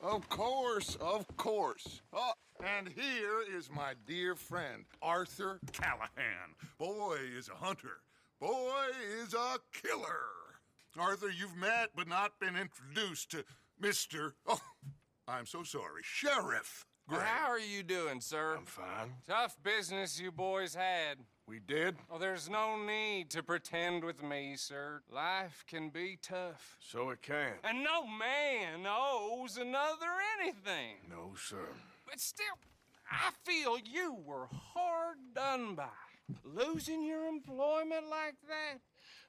Of course, of course. Oh, and here is my dear friend, Arthur Callahan. Boy is a hunter. Boy is a killer. Arthur, you've met but not been introduced to Mr. Oh, I'm so sorry, Sheriff Gray. How are you doing, sir? I'm fine. Tough business you boys had. We did? Oh, there's no need to pretend with me, sir. Life can be tough. So it can. And no man owes another anything. No, sir. But still, I feel you were hard done by. Losing your employment like that.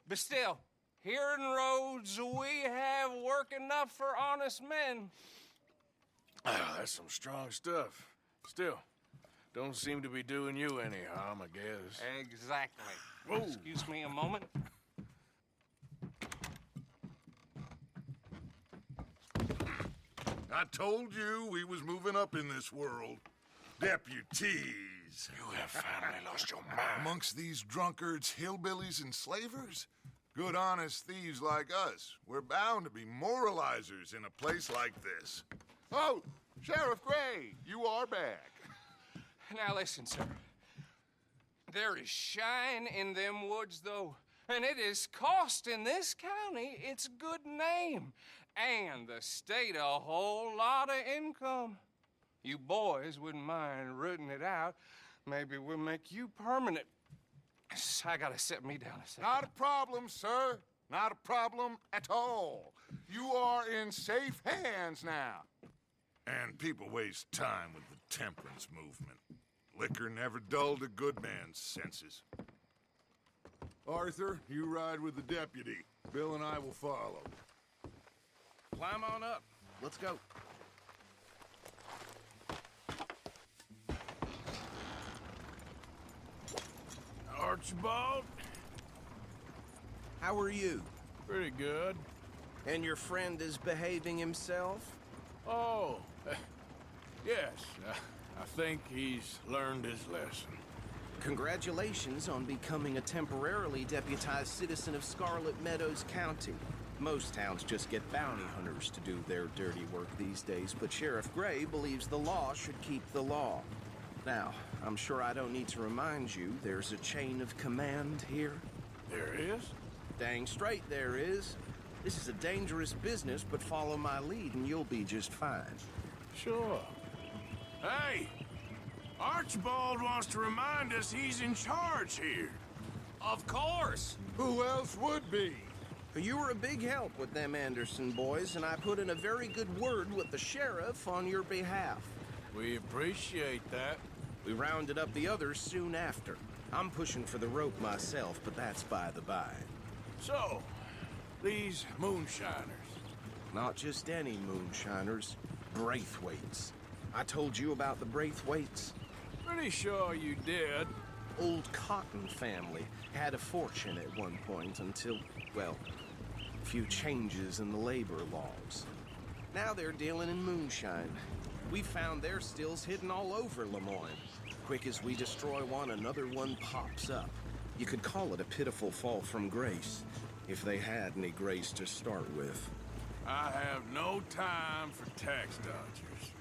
But still, here in Rhodes, we have work enough for honest men. Ah, that's some strong stuff. Still, don't seem to be doing you any harm, I guess. Exactly. Whoa. Excuse me a moment. I told you we was moving up in this world. Deputies. You have finally lost your mind. Amongst these drunkards, hillbillies, and slavers? Good honest thieves like us. We're bound to be moralizers in a place like this. Oh, Sheriff Gray, you are back. Now listen, sir. There is shine in them woods, though, and it is costing this county its good name and the state a whole lot of income. You boys wouldn't mind rooting it out. Maybe we'll make you permanent. I gotta set me down a second. Not a problem, sir. Not a problem at all. You are in safe hands now. And people waste time with the temperance movement. Liquor never dulled a good man's senses. Arthur, you ride with the deputy. Bill and I will follow. Climb on up. Let's go. Archibald? How are you? Pretty good. And your friend is behaving himself? Oh, yes. I think he's learned his lesson. Congratulations on becoming a temporarily deputized citizen of Scarlet Meadows County. Most towns just get bounty hunters to do their dirty work these days, but Sheriff Gray believes the law should keep the law. Now, I'm sure I don't need to remind you there's a chain of command here. There is? Dang straight there is. This is a dangerous business, but follow my lead and you'll be just fine. Sure. Hey! Archibald wants to remind us he's in charge here. Of course. Who else would be? You were a big help with them Anderson boys, and I put in a very good word with the sheriff on your behalf. We appreciate that. We rounded up the others soon after. I'm pushing for the rope myself, but that's by the by. So, these moonshiners. Not just any moonshiners, Braithwaites. I told you about the Braithwaites? Pretty sure you did. Old Cotton family had a fortune at one point until, well, a few changes in the labor laws. Now they're dealing in moonshine. We found their stills hidden all over Lemoyne. Quick as we destroy one, another one pops up. You could call it a pitiful fall from grace, if they had any grace to start with. I have no time for tax dodgers.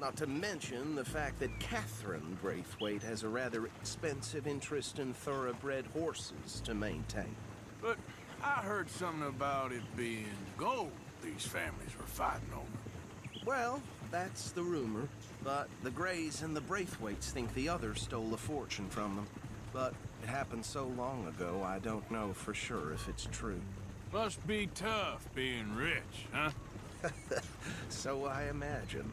Not to mention the fact that Catherine Braithwaite has a rather expensive interest in thoroughbred horses to maintain. But I heard something about it being gold these families were fighting over. Well, that's the rumor. But the Grays and the Braithwaites think the others stole a fortune from them. But it happened so long ago, I don't know for sure if it's true. Must be tough being rich, huh? So I imagine.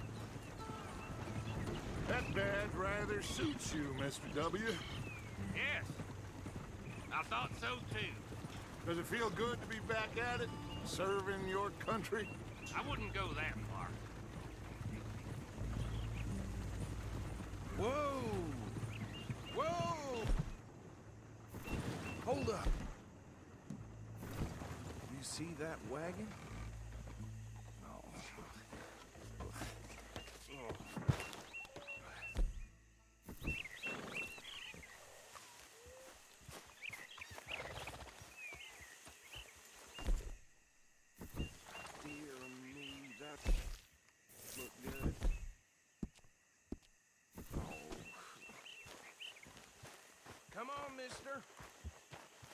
That badge rather suits you, Mr. W. Yes, I thought so too. Does it feel good to be back at it, serving your country? I wouldn't go that far. Whoa! Whoa! Hold up. You see that wagon? Oh. Dear me, that looks mister.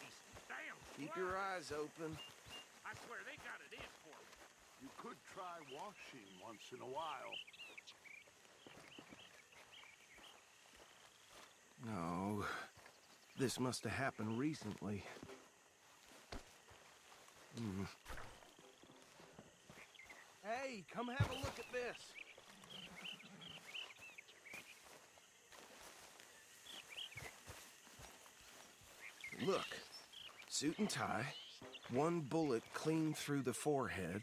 These damn Keep flies. your eyes open. I swear they got it in for me. You could try washing once in a while. No, this must have happened recently. Hey, come have a look at this. Look, suit and tie, one bullet clean through the forehead.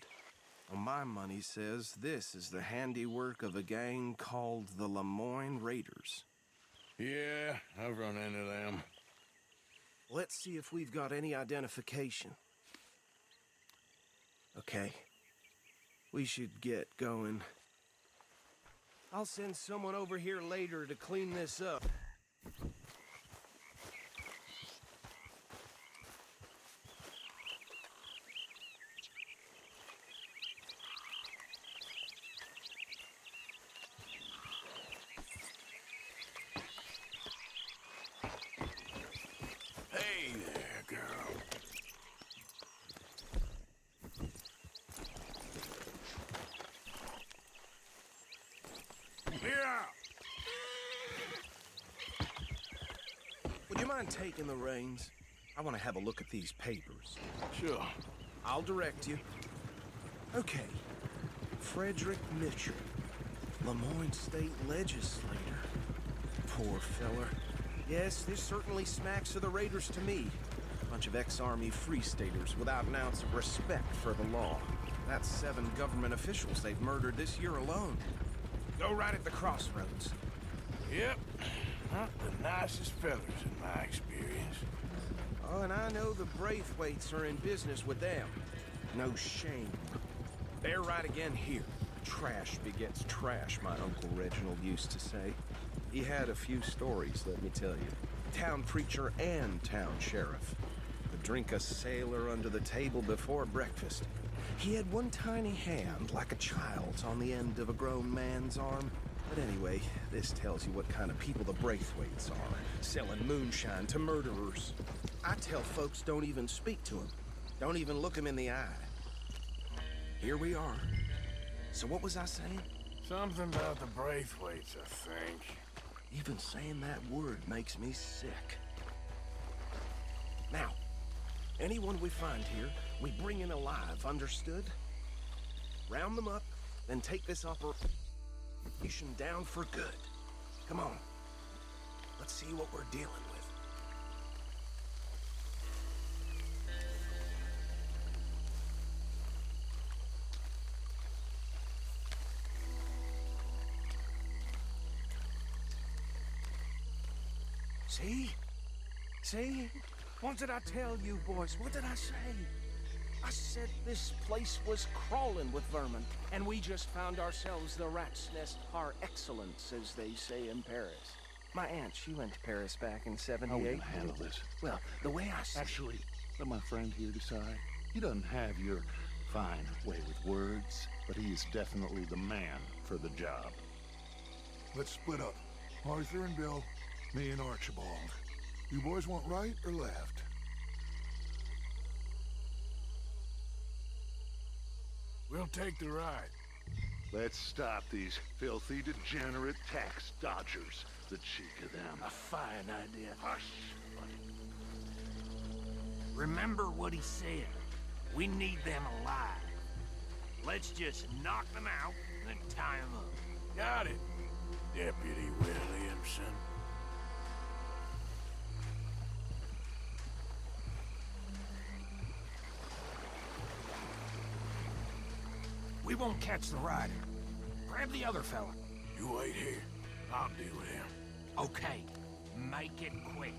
Well, my money says this is the handiwork of a gang called the Lemoyne Raiders. Yeah, I've run into them. Let's see if we've got any identification. Okay. We should get going. I'll send someone over here later to clean this up. Hey there, girl. Here! Would you mind taking the reins? I want to have a look at these papers. Sure. I'll direct you. Okay. Frederick Mitchell, Lemoyne State Legislator. Poor feller. Yes, this certainly smacks of the Raiders to me. Bunch of ex-Army Free Staters without an ounce of respect for the law. That's 7 government officials they've murdered this year alone. Go right at the crossroads. Yep. Not the nicest fellas in my experience. Oh, and I know the Braithwaites are in business with them. No shame. They're right again here. Trash begets trash, my Uncle Reginald used to say. He had a few stories, let me tell you. Town preacher and town sheriff. Would drink a sailor under the table before breakfast. He had one tiny hand, like a child's, on the end of a grown man's arm. But anyway, this tells you what kind of people the Braithwaites are, selling moonshine to murderers. I tell folks don't even speak to them. Don't even look them in the eye. Here we are. So what was I saying? Something about the Braithwaites, I think. Even saying that word makes me sick. Now, anyone we find here, we bring in alive, understood? Round them up, then take this operation down for good. Come on. Let's see what we're dealing with. See? See? What did I tell you, boys? What did I say? I said this place was crawling with vermin, and we just found ourselves the rat's nest par excellence, as they say in Paris. My aunt, she went to Paris back in '78. How are we gonna handle this? Well, the way I see Actually, let my friend here decide. He doesn't have your fine way with words, but he is definitely the man for the job. Let's split up. Arthur and Bill, me and Archibald. You boys want right or left? We'll take the ride. Let's stop these filthy, degenerate tax dodgers. The cheek of them. A fine idea. Hush! Remember what he said. We need them alive. Let's just knock them out and then tie them up. Got it, Deputy Williamson. We won't catch the rider. Grab the other fella. You wait here. I'll deal with him. Okay, make it quick.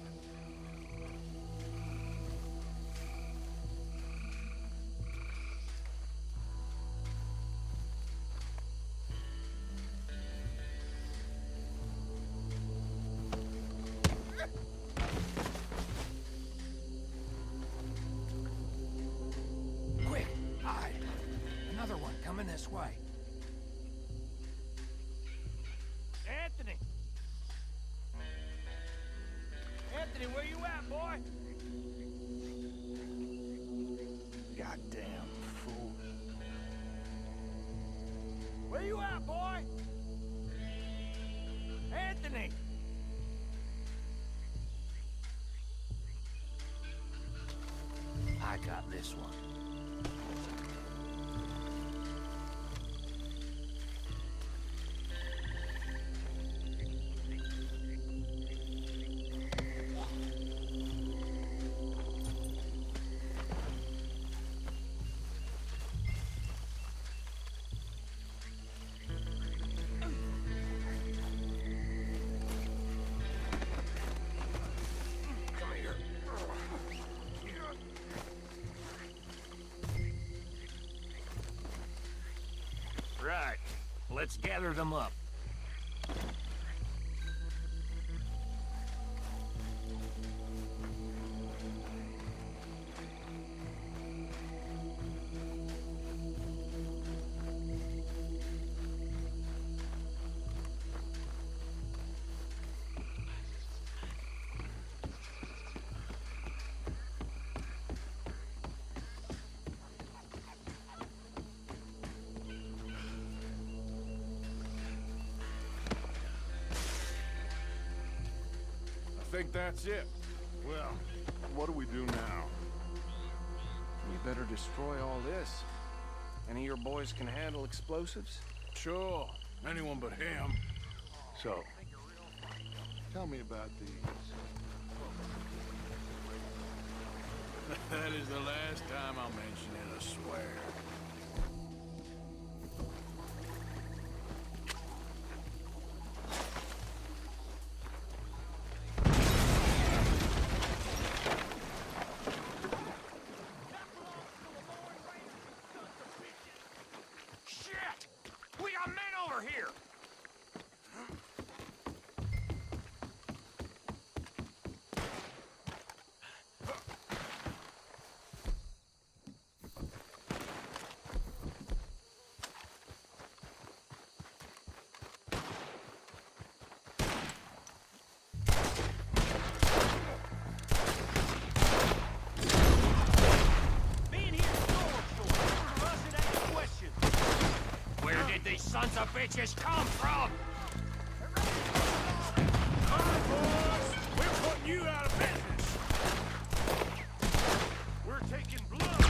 Quick, hide. Another one coming this way. Anthony! Anthony, where you at, boy? Goddamn fool. Where you at, boy? Anthony! I got this one. Right. Let's gather them up. I think that's it. Well, what do we do now? You better destroy all this. Any of your boys can handle explosives? Sure. Anyone but him. So, tell me about these. That is the last time I'll mention it, I swear. Shit! We got men over here! Being here is no for us, it ain't a question. Where did these sons of bitches come from? All right, boys. We're putting you out of business. We're taking blood.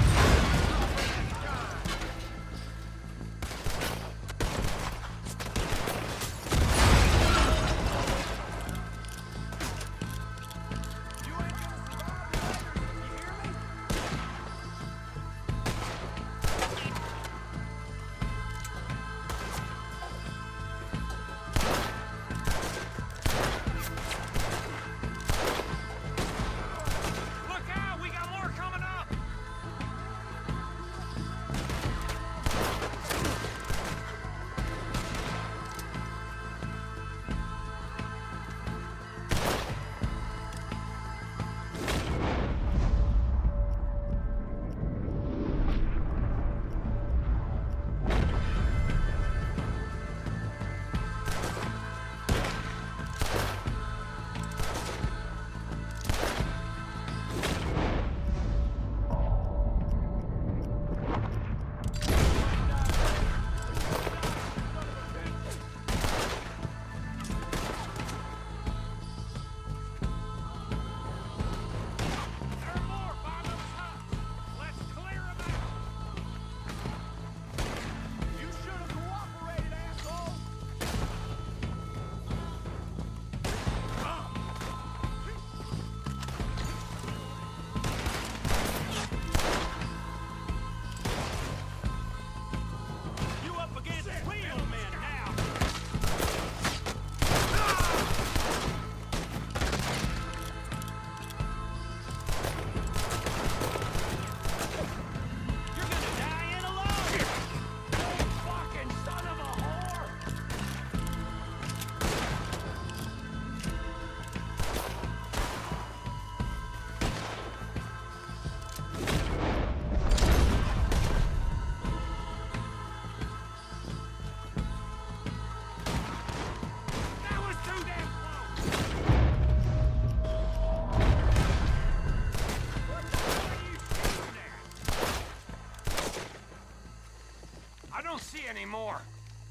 don't see any more.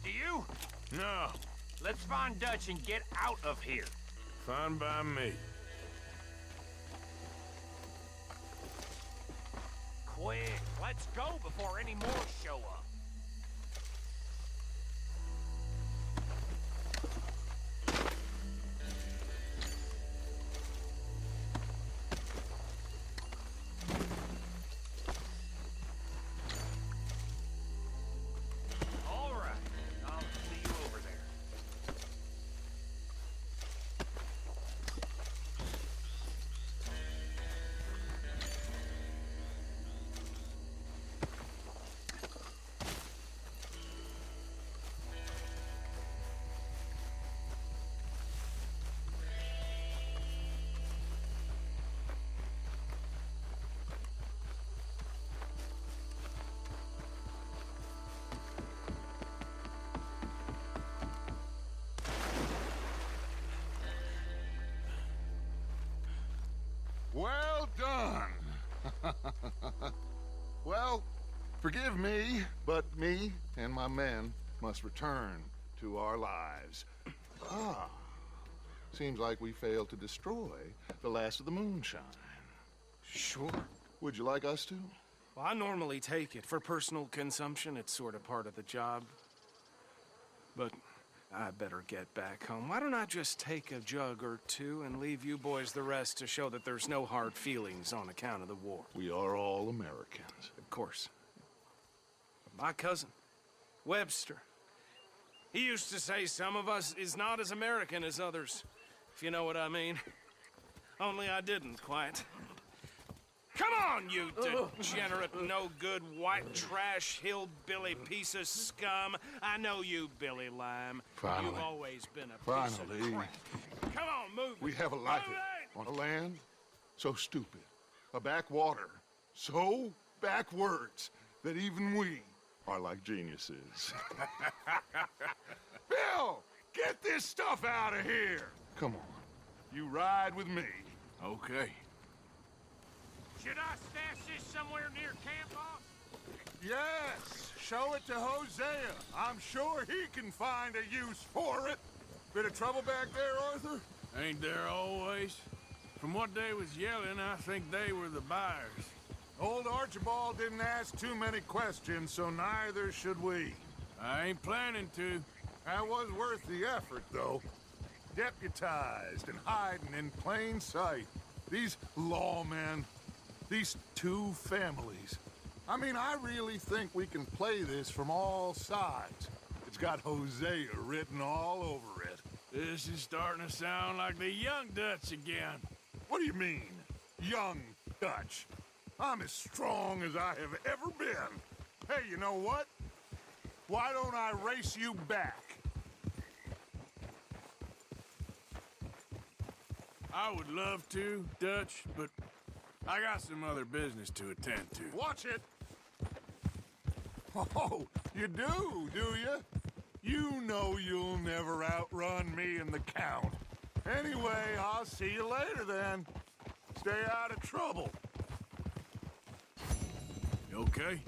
Do you? No, Let's find Dutch and get out of here. fine by me. Quick, let's go before any more show up. All right, I'll see you over there. Well done. Well, forgive me, but me and my men must return to our lives. Ah, seems like we failed to destroy the last of the moonshine. Sure. Would you like us to? Well, I normally take it. For personal consumption, it's sort of part of the job. But I better get back home. Why don't I just take a jug or two and leave you boys the rest to show that there's no hard feelings on account of the war? We are all Americans. Of course. My cousin, Webster, he used to say some of us is not as American as others, if you know what I mean. Only I didn't quite. Come on, you degenerate, no-good, white trash, hillbilly piece of scum. I know you, Billy Lime. Finally. You've always been a piece of Finally. crap. Come on, move We it. have a life Move it! on a land so stupid, a backwater so backwards that even we are like geniuses. Bill, get this stuff out of here. Come on, you ride with me. Okay. Should I stash this somewhere near camp, boss? Yes, show it to Hosea. I'm sure he can find a use for it. Bit of trouble back there, Arthur? Ain't there always? From what they was yelling, I think they were the buyers. Old Archibald didn't ask too many questions, so neither should we. I ain't planning to. That was worth the effort, though. Deputized and hiding in plain sight. These lawmen, these two families. I mean, I really think we can play this from all sides. It's got Hosea written all over it. This is starting to sound like the young Dutch again. What do you mean, young Dutch? I'm as strong as I have ever been. Hey, you know what? Why don't I race you back? I would love to, Dutch, but I got some other business to attend to. Watch it! Oh, you do you? You know you'll never outrun me and the Count. Anyway, I'll see you later then. Stay out of trouble. You okay?